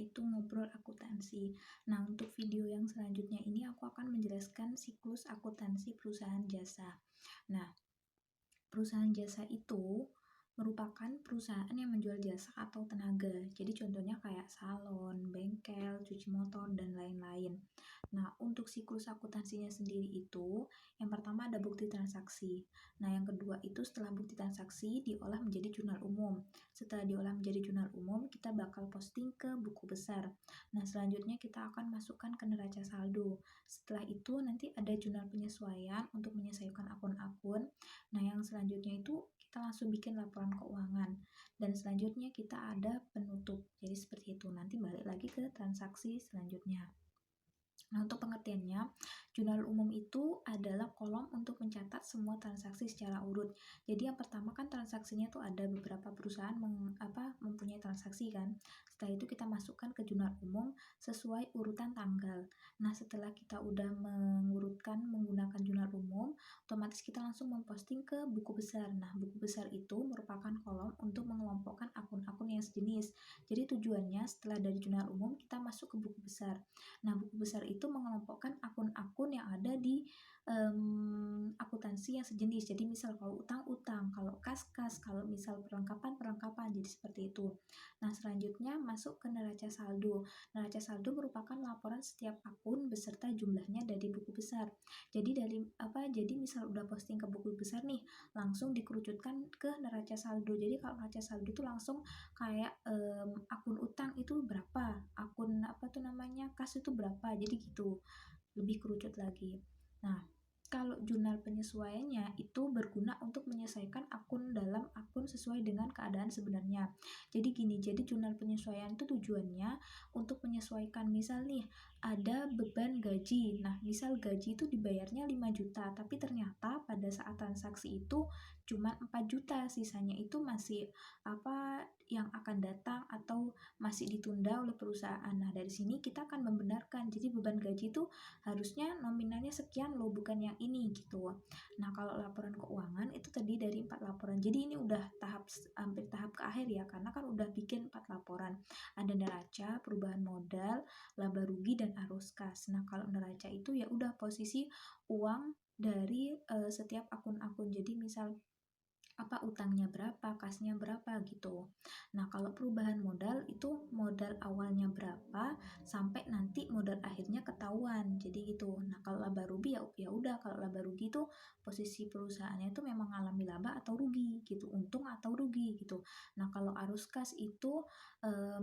yaitu ngobrol akuntansi. Nah, untuk video yang selanjutnya ini aku akan menjelaskan siklus akuntansi perusahaan jasa. Nah, perusahaan jasa itu merupakan perusahaan yang menjual jasa atau tenaga. Jadi contohnya kayak salon, bengkel, cuci motor, dan lain-lain. Nah, untuk siklus akuntansinya sendiri itu, yang pertama ada bukti transaksi. Nah, yang kedua itu setelah bukti transaksi diolah menjadi jurnal umum. Setelah diolah menjadi jurnal umum, kita bakal posting ke buku besar. Nah, selanjutnya kita akan masukkan ke neraca saldo. Setelah itu nanti ada jurnal penyesuaian untuk menyesuaikan akun-akun. Nah, yang selanjutnya itu kita langsung bikin laporan keuangan. Dan selanjutnya kita ada penutup. Jadi seperti itu. Nanti balik lagi ke transaksi selanjutnya. Nah, untuk pengertiannya, jurnal umum itu adalah kolom untuk mencatat semua transaksi secara urut. Jadi yang pertama kan transaksinya tuh ada beberapa perusahaan mempunyai transaksi kan. Setelah itu kita masukkan ke jurnal umum sesuai urutan tanggal. Nah, setelah kita udah mengurutkan menggunakan jurnal umum, otomatis kita langsung memposting ke buku besar. Nah, buku besar itu merupakan kolom untuk mengelompokkan akun-akun yang sejenis. Jadi tujuannya setelah dari jurnal umum kita masuk ke buku besar. Nah, buku besar itu mengelompokkan akun-akun yang ada di akuntansi yang sejenis. Jadi misal kalau utang-utang, kalau kas-kas, kalau misal perlengkapan-perlengkapan, jadi seperti itu. Nah, selanjutnya masuk ke neraca saldo. Neraca saldo merupakan laporan setiap akun beserta jumlahnya dari buku besar. Jadi jadi misal udah posting ke buku besar nih, langsung dikerucutkan ke neraca saldo. Jadi kalau neraca saldo itu langsung kayak akun utang itu berapa, akun kas itu berapa, jadi gitu, lebih kerucut lagi. Nah, kalau jurnal penyesuaiannya itu berguna untuk menyesuaikan akun dalam akun sesuai dengan keadaan sebenarnya. Jadi gini, jadi jurnal penyesuaian itu tujuannya untuk menyesuaikan, misal nih ada beban gaji. Nah, misal gaji itu dibayarnya 5 juta, tapi ternyata pada saat transaksi itu cuma 4 juta, sisanya itu masih yang akan datang atau masih ditunda oleh perusahaan. Nah, dari sini kita akan membenarkan. Jadi beban gaji itu harusnya nominalnya sekian loh, bukan yang ini gitu. Nah, kalau laporan keuangan itu tadi dari 4 laporan. Jadi ini udah hampir tahap ke akhir ya, karena kan udah bikin 4 laporan. Ada neraca, perubahan modal, laba rugi, dan arus kas. Nah, kalau neraca itu ya udah posisi uang dari setiap akun-akun. Jadi misal utangnya berapa, kasnya berapa gitu. Nah, kalau perubahan modal itu modal awalnya berapa sampai nanti modal akhirnya ketahuan. Jadi gitu. Nah, kalau laba rugi ya udah, kalau laba rugi itu posisi perusahaannya itu memang mengalami laba atau rugi gitu, untung atau rugi gitu. Nah, kalau arus kas itu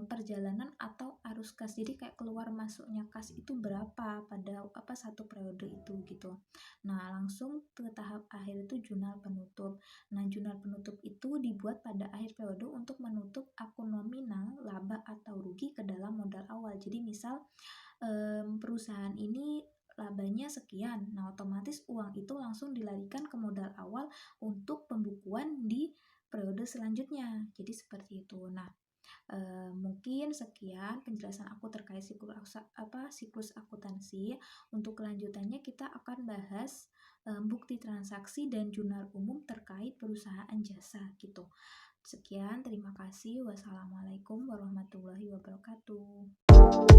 perjalanan atau arus kas. Jadi kayak keluar masuknya kas itu berapa pada satu periode itu gitu. Nah, langsung ke tahap akhir itu jurnal penutup. Nah, jurnal penutup itu dibuat pada akhir periode untuk menutup akun nominal, laba atau rugi ke dalam modal awal. Jadi misal perusahaan ini labanya sekian, nah otomatis uang itu langsung dilarikan ke modal awal untuk pembukuan di periode selanjutnya. Jadi seperti itu. Nah, mungkin sekian penjelasan aku terkait siklus akuntansi. Untuk kelanjutannya kita akan bahas bukti transaksi dan jurnal umum terkait perusahaan jasa gitu. Sekian, terima kasih. Wassalamualaikum warahmatullahi wabarakatuh.